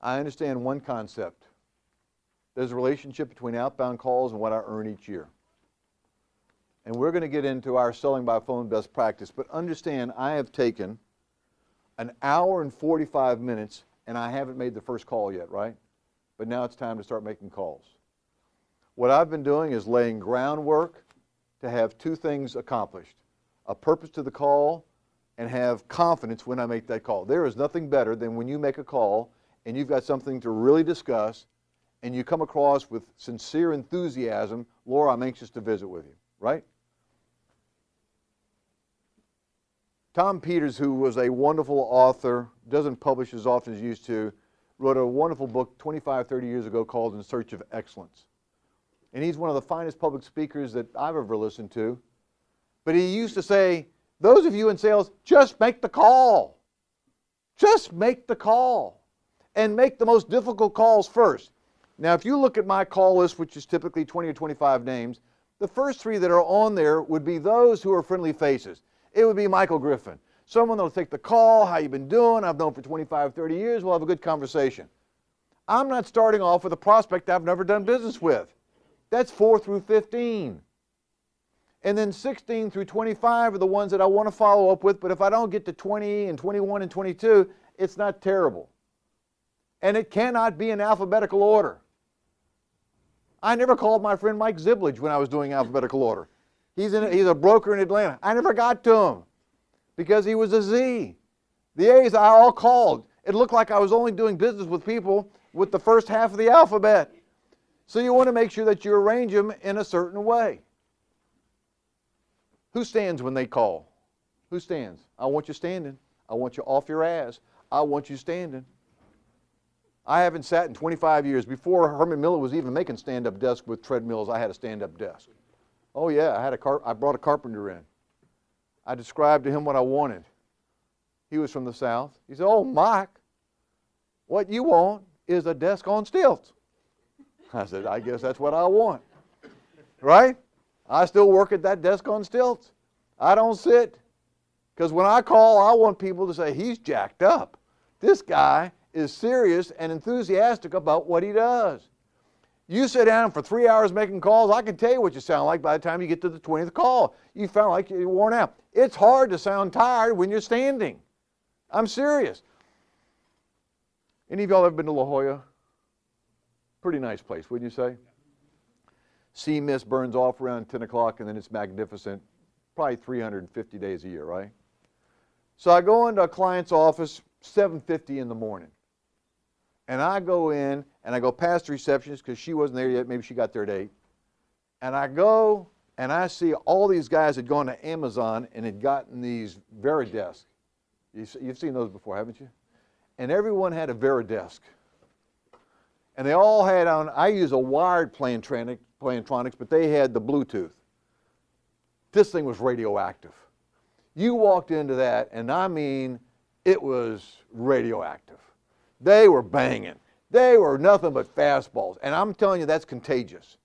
I understand one concept. There's a relationship between outbound calls and what I earn each year. And we're going to get into our selling by phone best practice, but understand I have taken an hour and 45 minutes and I haven't made the first call yet, right? But now it's time to start making calls. What I've been doing is laying groundwork to have two things accomplished: a purpose to the call and have confidence when I make that call. There is nothing better than when you make a call and you've got something to really discuss and you come across with sincere enthusiasm. Laura, I'm anxious to visit with you, right? Tom Peters, who was a wonderful author, doesn't publish as often as he used to, wrote a wonderful book 25, 30 years ago called In Search of Excellence. And he's one of the finest public speakers that I've ever listened to. But he used to say, those of you in sales, just make the call. Just make the call. And make the most difficult calls first. Now, if you look at my call list, which is typically 20 or 25 names, the first three that are on there would be those who are friendly faces. It would be Michael Griffin. Someone that will take the call, how you been doing, I've known for 25, 30 years, we'll have a good conversation. I'm not starting off with a prospect I've never done business with. That's 4 through 15. And then 16 through 25 are the ones that I want to follow up with, but if I don't get to 20 and 21 and 22, it's not terrible. And it cannot be in alphabetical order. I never called my friend Mike Zibledge when I was doing alphabetical order. He's a broker in Atlanta. I never got to him because he was a Z. The A's I all called. It looked like I was only doing business with people with the first half of the alphabet. So you want to make sure that you arrange them in a certain way. Who stands when they call? Who stands? I want you standing. I want you off your ass. I want you standing. I haven't sat in 25 years. Before Herman Miller was even making stand-up desks with treadmills, I had a stand-up desk. Oh yeah, I brought a carpenter in. I described to him what I wanted. He was from the South. He said, oh, Mike, what you want is a desk on stilts. I said, I guess that's what I want. Right? I still work at that desk on stilts. I don't sit. Because when I call, I want people to say, he's jacked up. This guy is serious and enthusiastic about what he does. You sit down for 3 hours making calls, I can tell you what you sound like by the time you get to the 20th call. You sound like you're worn out. It's hard to sound tired when you're standing. I'm serious. Any of y'all ever been to La Jolla? Pretty nice place, wouldn't you say? Sea mist burns off around 10 o'clock and then it's magnificent. Probably 350 days a year, right? So I go into a client's office 7:50 in the morning. And I go in and I go past the receptionist because she wasn't there yet. Maybe she got there at 8. And I go and I see all these guys had gone to Amazon and had gotten these Veridesk. You've seen those before, haven't you? And everyone had a Veridesk. And they all had on, I use a wired Plantronics, but they had the Bluetooth. This thing was radioactive. You walked into that and I mean, it was radioactive. They were banging. They were nothing but fastballs. And I'm telling you, that's contagious.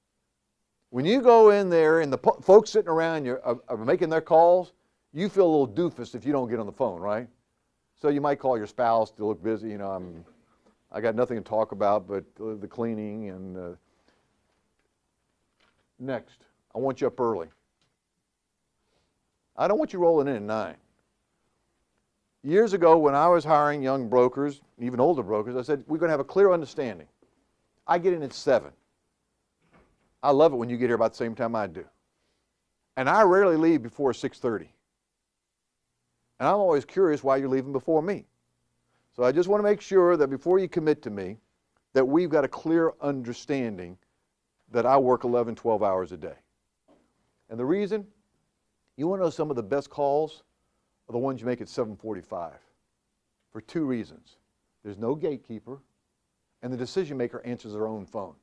When you go in there and the folks sitting around you are making their calls, you feel a little doofus if you don't get on the phone, right? So you might call your spouse to look busy. You know, I got nothing to talk about but the cleaning and next. I want you up early. I don't want you rolling in at 9. Years ago, when I was hiring young brokers, even older brokers, I said, we're going to have a clear understanding. I get in at 7. I love it when you get here about the same time I do. And I rarely leave before 6:30. And I'm always curious why you're leaving before me. So I just want to make sure that before you commit to me, that we've got a clear understanding that I work 11, 12 hours a day. And the reason, you want to know some of the best calls are the ones you make at 7:45 for 2 reasons. There's no gatekeeper, and the decision maker answers their own phone.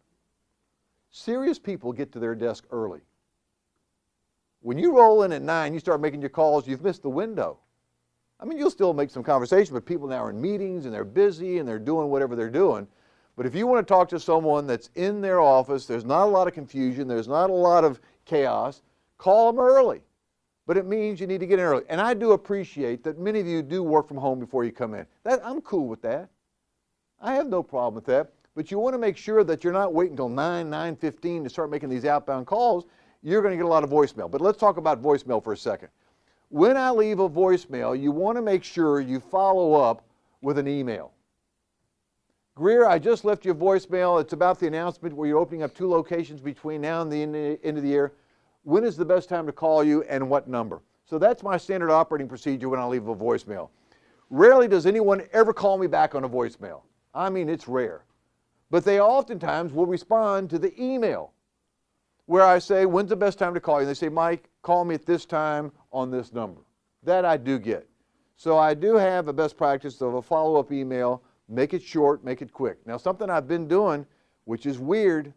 Serious people get to their desk early. When you roll in at 9, you start making your calls, you've missed the window. I mean, you'll still make some conversation, but people now are in meetings and they're busy and they're doing whatever they're doing. But if you want to talk to someone that's in their office, there's not a lot of confusion, there's not a lot of chaos, call them early. But it means you need to get in early. And I do appreciate that many of you do work from home before you come in. I'm cool with that. I have no problem with that. But you want to make sure that you're not waiting until 9:15 to start making these outbound calls. You're going to get a lot of voicemail. But let's talk about voicemail for a second. When I leave a voicemail, you want to make sure you follow up with an email. Greer, I just left you a voicemail. It's about the announcement where you're opening up 2 locations between now and the end of the year. When is the best time to call you and what number? So that's my standard operating procedure when I leave a voicemail. Rarely does anyone ever call me back on a voicemail. I mean, it's rare. But they oftentimes will respond to the email where I say, when's the best time to call you? And they say, Mike, call me at this time on this number. That I do get. So I do have a best practice of a follow-up email. Make it short, make it quick. Now, something I've been doing, which is weird,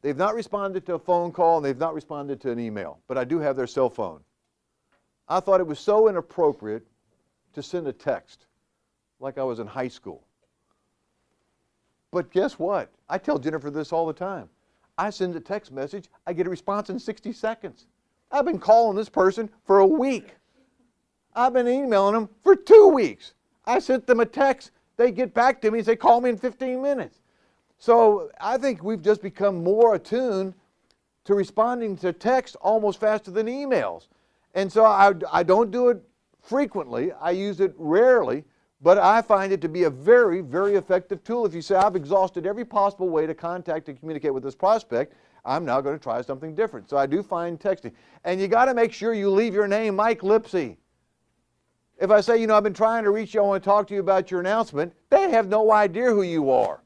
they've not responded to a phone call and they've not responded to an email, but I do have their cell phone. I thought it was so inappropriate to send a text like I was in high school. But guess what? I tell Jennifer this all the time. I send a text message, I get a response in 60 seconds. I've been calling this person for a week. I've been emailing them for 2 weeks. I sent them a text, they get back to me and say, call me in 15 minutes. So I think we've just become more attuned to responding to text almost faster than emails. And so I don't do it frequently, I use it rarely, but I find it to be a very, very effective tool. If you say, I've exhausted every possible way to contact and communicate with this prospect, I'm now going to try something different. So I do find texting. And you got to make sure you leave your name, Mike Lipsey. If I say, I've been trying to reach you, I want to talk to you about your announcement, they have no idea who you are.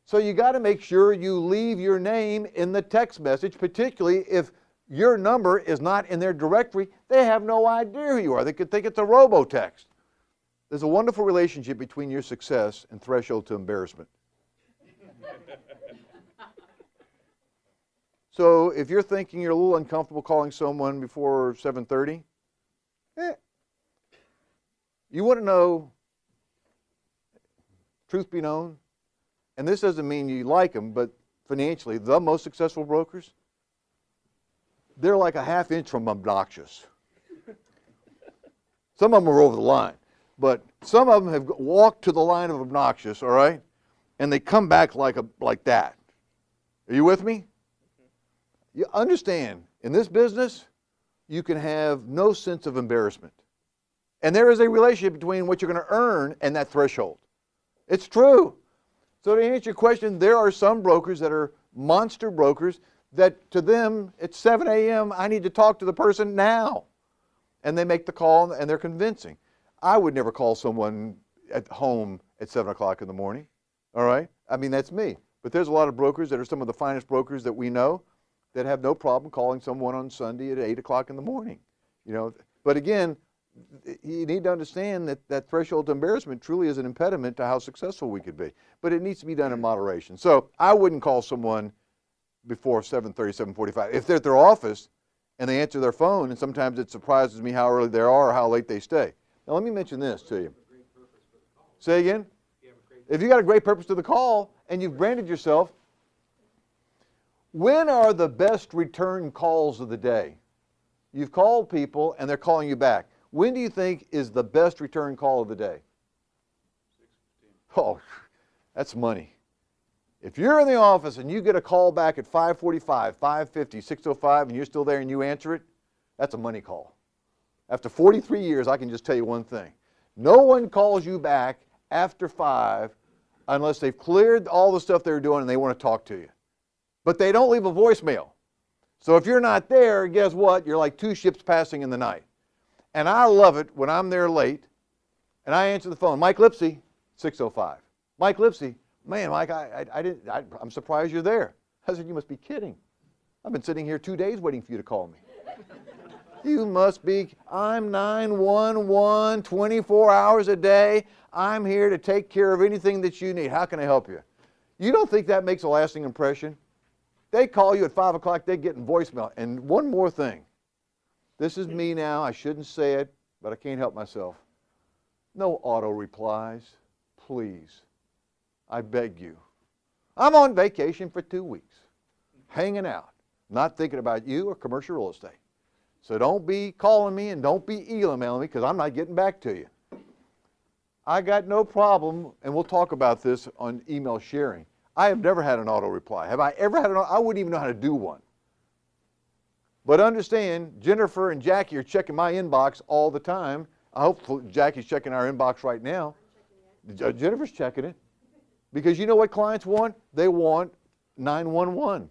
So you got to make sure you leave your name in the text message, particularly if your number is not in their directory. They have no idea who you are. They could think it's a robo-text. There's a wonderful relationship between your success and threshold to embarrassment. So if you're thinking you're a little uncomfortable calling someone before 7:30, you want to know, truth be known, and this doesn't mean you like them, but financially, the most successful brokers, they're like a half inch from obnoxious. Some of them are over the line, but some of them have walked to the line of obnoxious, all right? And they come back like that. Are you with me? You understand, in this business, you can have no sense of embarrassment. And there is a relationship between what you're going to earn and that threshold. It's true. So to answer your question, there are some brokers that are monster brokers that to them, it's 7 a.m., I need to talk to the person now. And they make the call and they're convincing. I would never call someone at home at 7 o'clock in the morning, all right? I mean, that's me. But there's a lot of brokers that are some of the finest brokers that we know that have no problem calling someone on Sunday at 8 o'clock in the morning. But again, you need to understand that that threshold to embarrassment truly is an impediment to how successful we could be. But it needs to be done in moderation. So I wouldn't call someone before 7:30, 7:45. If they're at their office and they answer their phone, and sometimes it surprises me how early they are or how late they stay. Now let me mention this to you. Say again? If you got a great purpose to the call and you've branded yourself, when are the best return calls of the day? You've called people and they're calling you back. When do you think is the best return call of the day? 6:15. Oh, that's money. If you're in the office and you get a call back at 5:45, 5:50, 6:05, and you're still there and you answer it, that's a money call. After 43 years, I can just tell you one thing. No one calls you back after 5 unless they've cleared all the stuff they were doing and they want to talk to you. But they don't leave a voicemail. So if you're not there, guess what? You're like 2 ships passing in the night. And I love it when I'm there late and I answer the phone. Mike Lipsey, 6:05. Mike Lipsey, man, Mike, I'm surprised you're there. I said, you must be kidding. I've been sitting here 2 days waiting for you to call me. You must be. I'm 911, 24 hours a day. I'm here to take care of anything that you need. How can I help you? You don't think that makes a lasting impression? They call you at 5 o'clock, they get in voicemail. And one more thing. This is me now. I shouldn't say it, but I can't help myself. No auto replies, please. I beg you. I'm on vacation for 2 weeks, hanging out, not thinking about you or commercial real estate. So don't be calling me and don't be emailing me because I'm not getting back to you. I got no problem, and we'll talk about this on email sharing. I have never had an auto reply. Have I ever had an auto? I wouldn't even know how to do one. But understand, Jennifer and Jackie are checking my inbox all the time. I hope Jackie's checking our inbox right now. Jennifer's checking it. Because you know what clients want? They want 911.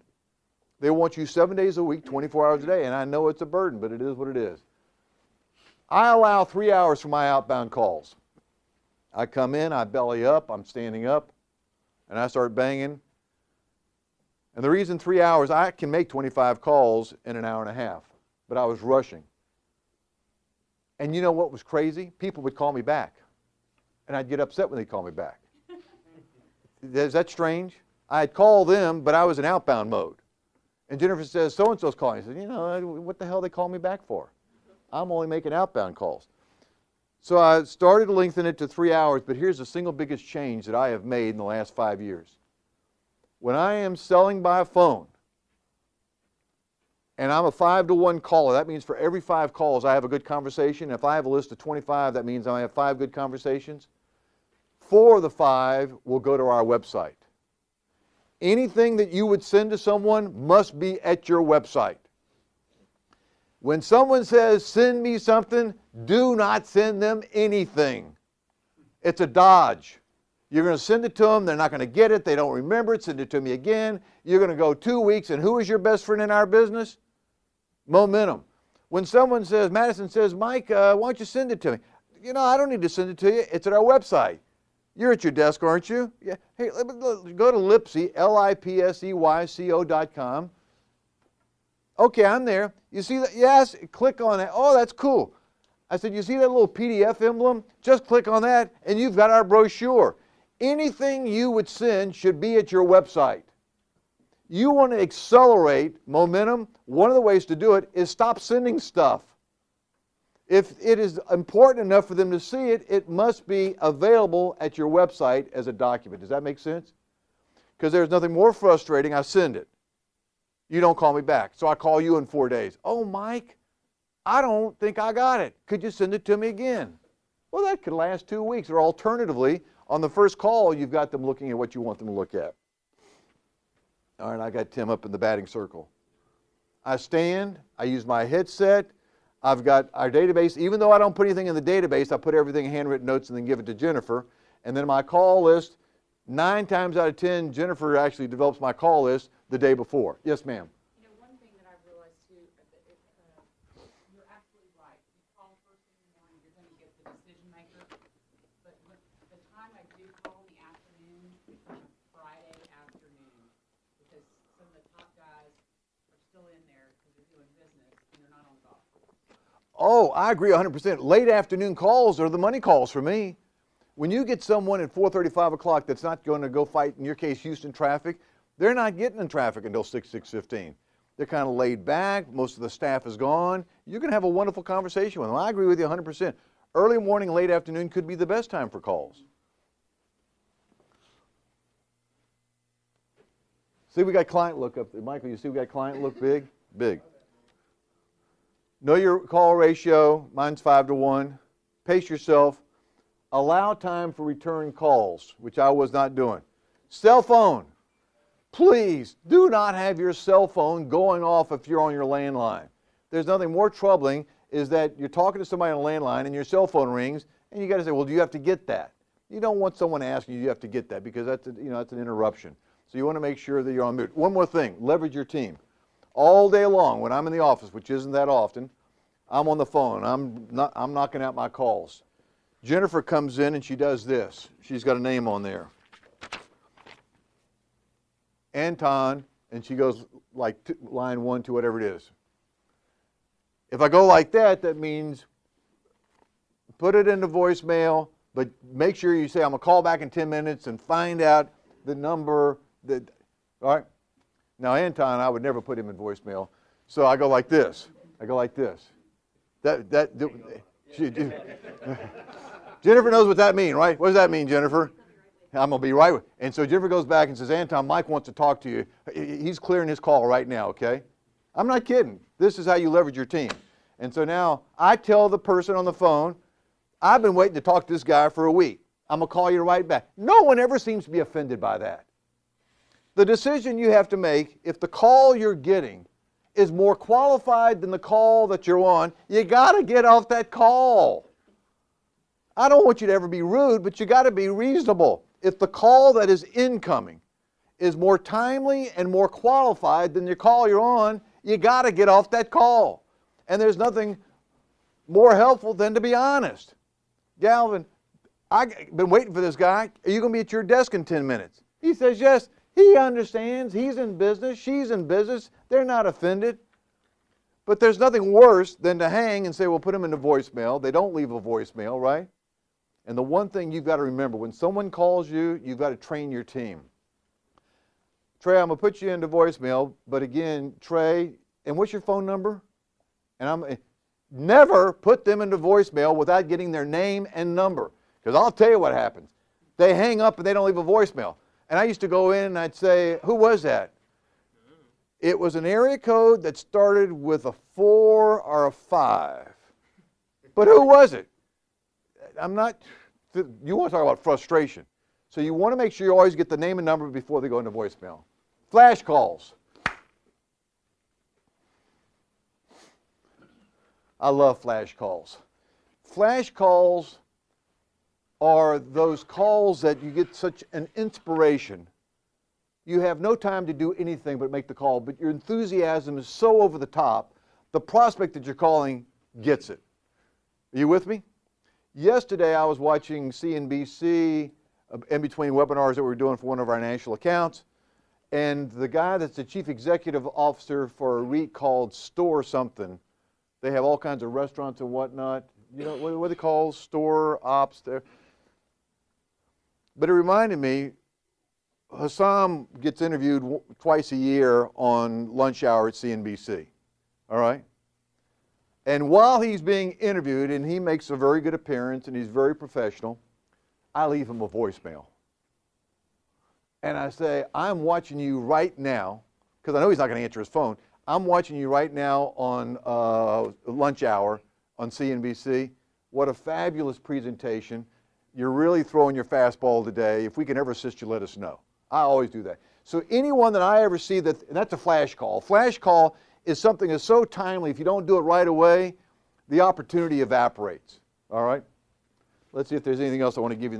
They want you 7 days a week, 24 hours a day. And I know it's a burden, but it is what it is. I allow 3 hours for my outbound calls. I come in, I belly up, I'm standing up, and I start banging. And the reason 3 hours, I can make 25 calls in an hour and a half, but I was rushing. And you know what was crazy? People would call me back, and I'd get upset when they call me back. Is that strange? I'd call them, but I was in outbound mode. And Jennifer says, so-and-so's calling. I said, you know, what the hell they call me back for? I'm only making outbound calls. So I started to lengthen it to 3 hours, but here's the single biggest change that I have made in the last 5 years. When I am selling by phone, and I'm a 5-to-1 caller, that means for every 5 calls I have a good conversation. If I have a list of 25, that means I have 5 good conversations. 4 of the 5 will go to our website. Anything that you would send to someone must be at your website. When someone says, send me something, do not send them anything. It's a dodge. You're going to send it to them, they're not going to get it, they don't remember it, send it to me again. You're going to go 2 weeks, and who is your best friend in our business? Momentum. When someone says, Madison says, Mike, why don't you send it to me? You know, I don't need to send it to you, it's at our website. You're at your desk, aren't you? Yeah. Hey, go to Lipsey, LIPSEYCO.com. Okay, I'm there. You see that? Yes, click on that. Oh, that's cool. I said, you see that little PDF emblem? Just click on that, and you've got our brochure. Anything you would send should be at your website. You want to accelerate momentum. One of the ways to do it is stop sending stuff. If it is important enough for them to see it, it must be available at your website as a document. Does that make sense? Because there's nothing more frustrating. I send it. You don't call me back. So I call you in 4 days. Oh, Mike, I don't think I got it. Could you send it to me again? Well, that could last 2 weeks. Or alternatively, on the first call, you've got them looking at what you want them to look at. All right, I got Tim up in the batting circle. I stand. I use my headset. I've got our database. Even though I don't put anything in the database, I put everything in handwritten notes and then give it to Jennifer. And then my call list, 9 times out of 10, Jennifer actually develops my call list the day before. Yes, ma'am. You know, one thing that I've realized too, you're absolutely right. You call first thing in the morning, you're going to get the decision maker. But the time I do call in the afternoon, Friday afternoon, because some of the top guys are still in there because they're doing business and they're not on golf. Oh, I agree 100%. Late afternoon calls are the money calls for me. When you get someone at 4:30, 5 o'clock that's not going to go fight, in your case, Houston traffic, they're not getting in traffic until 6:15. They're kind of laid back. Most of the staff is gone. You're going to have a wonderful conversation with them. I agree with you 100%. Early morning, late afternoon could be the best time for calls. See, we got client look up there. Michael, you see we got client look big? Big. Know your call ratio. Mine's 5-to-1. Pace yourself. Allow time for return calls, which I was not doing. Cell phone. Please do not have your cell phone going off if you're on your landline. There's nothing more troubling is that you're talking to somebody on a landline and your cell phone rings and you got to say, well, do you have to get that? You don't want someone asking you, do you have to get that? Because that's that's an interruption. So you want to make sure that you're on mute. One more thing, leverage your team. All day long when I'm in the office, which isn't that often, I'm on the phone. I'm knocking out my calls. Jennifer comes in and she does this. She's got a name on there. Anton, and she goes like line 1 to whatever it is. If I go like that, that means put it into voicemail, but make sure you say, I'm going to call back in 10 minutes and find out the number. All right? Now, Anton, I would never put him in voicemail. So I go like this. I go like this. Jennifer knows what that means, right? What does that mean, Jennifer? I'm going to be right with. And so Jennifer goes back and says, Anton, Mike wants to talk to you. He's clearing his call right now, okay? I'm not kidding. This is how you leverage your team. And so now I tell the person on the phone, I've been waiting to talk to this guy for a week. I'm going to call you right back. No one ever seems to be offended by that. The decision you have to make, if the call you're getting is more qualified than the call that you're on, you got to get off that call. I don't want you to ever be rude, but you got to be reasonable. If the call that is incoming is more timely and more qualified than your call you're on, you got to get off that call. And there's nothing more helpful than to be honest. Galvin, I've been waiting for this guy. Are you going to be at your desk in 10 minutes? He says yes. He understands. He's in business. She's in business. They're not offended. But there's nothing worse than to hang and say, well, put them into voicemail. They don't leave a voicemail, right? And the one thing you've got to remember, when someone calls you, you've got to train your team. Trey, I'm going to put you into voicemail, but again, Trey, and what's your phone number? And never put them into voicemail without getting their name and number. Because I'll tell you what happens. They hang up and they don't leave a voicemail. And I used to go in and I'd say, who was that? It was an area code that started with a 4 or a 5. But who was it? You want to talk about frustration. So you want to make sure you always get the name and number before they go into voicemail. Flash calls. I love flash calls. Flash calls are those calls that you get such an inspiration. You have no time to do anything but make the call, but your enthusiasm is so over the top, the prospect that you're calling gets it. Are you with me? Yesterday I was watching CNBC in between webinars that we were doing for one of our national accounts, and the guy that's the chief executive officer for a REIT called Store something. They have all kinds of restaurants and whatnot. You know what they call store ops there. But it reminded me, Hassam gets interviewed twice a year on lunch hour at CNBC. All right? And while he's being interviewed, and he makes a very good appearance and he's very professional, I leave him a voicemail. And I say, I'm watching you right now, because I know he's not going to answer his phone. I'm watching you right now on lunch hour on CNBC. What a fabulous presentation. You're really throwing your fastball today. If we can ever assist you, let us know. I always do that. So anyone that I ever see and that's a flash call. Flash call is something that's so timely. If you don't do it right away, the opportunity evaporates. All right? Let's see if there's anything else I want to give you.